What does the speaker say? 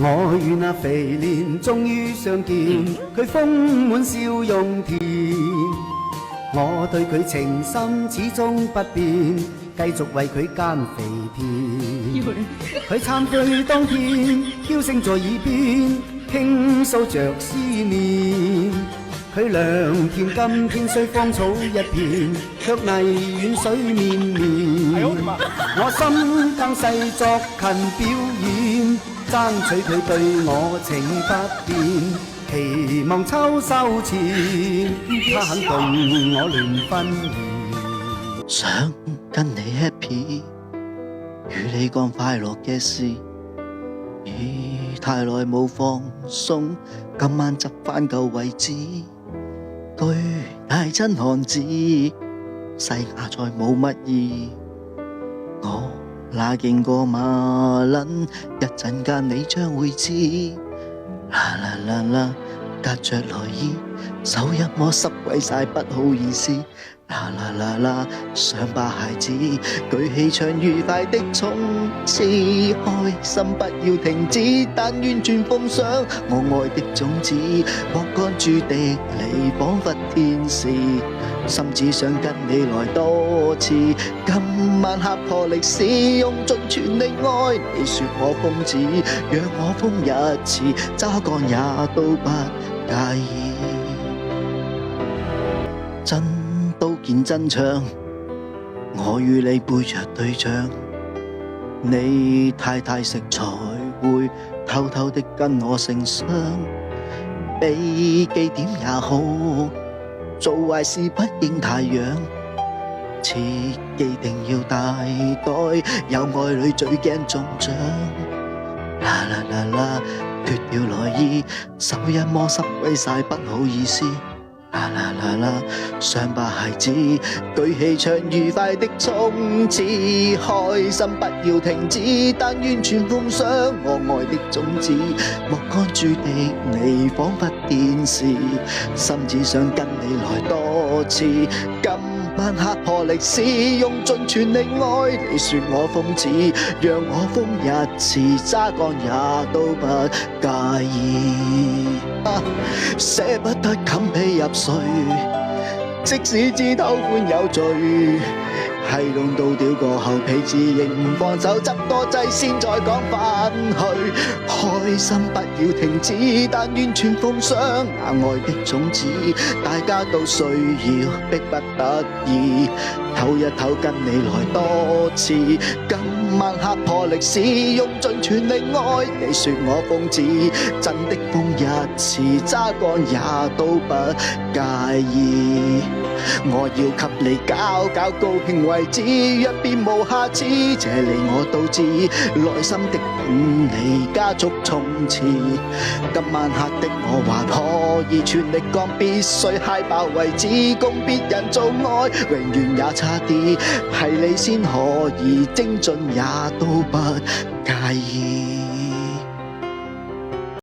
我與那肥蓮終於相見，佢豐滿笑容甜。我對佢情深始終不變，繼續為佢耕肥田。佢慚愧當天，嬌聲在耳邊傾訴着思念。佢良田今天雖荒草一片，卻泥遠水綿綿。我心更細作勤表演，爭取佢對我情不變。期望秋收前，他肯共我聯婚宴。想跟你 happy， 與你講快樂嘅事。已太耐冇放鬆，今晚執返舊位置。巨大真漢子，細亞再冇乜意。我哪見過馬撚，一陣間你將會知。啦啦啦啦，隔着內衣，手一摸濕鬼晒，不好意思。啦啦啦啦，想把孩子舉起唱愉快的衝刺，開心不要停止，但願全奉上我愛的種子，莫干注定離彷彿天使，心只想跟你來多次，今晚嚇破歷史，用盡全力愛你，說我瘋子，讓我瘋一次，揸乾也都不介意。真刀劍真槍，我與你背着對象，你太食才會偷偷的跟我成雙，俾忌點也好，做壞事不應太揚，切記定要帶袋，有愛侶最驚中獎。啦啦啦啦，脫掉內衣，手一摸濕鬼晒，不好意思。啦啦啦啦，想把孩子舉起唱愉快的衝刺，開心不要停止，但願全奉上我愛的種子，莫干注定你彷彿天使，心只想跟你來多次，今晚嚇破歷史，用盡全力愛你，說我瘋子，讓我瘋一次，揸乾也都不介意。捨不得冚被入睡，即使知偷歡有罪，係弄到屌過後皮子仍唔放手，執多劑先再講返去，開心不要停止，但願全奉上愛的種子，大家都需要，迫不得已，唞一唞跟你來多次，今晚嚇破歷史，用盡全力愛你，說我瘋子，真的瘋一次，揸乾也都不介意，我要給你搞高興為止，若變無下次，這你我都知，內心的本你加速衝刺，今晚嚇的我還可以全力幹，必須嗨爆為止，共別人做愛，永遠也差啲，係你先可以精進也都不介意。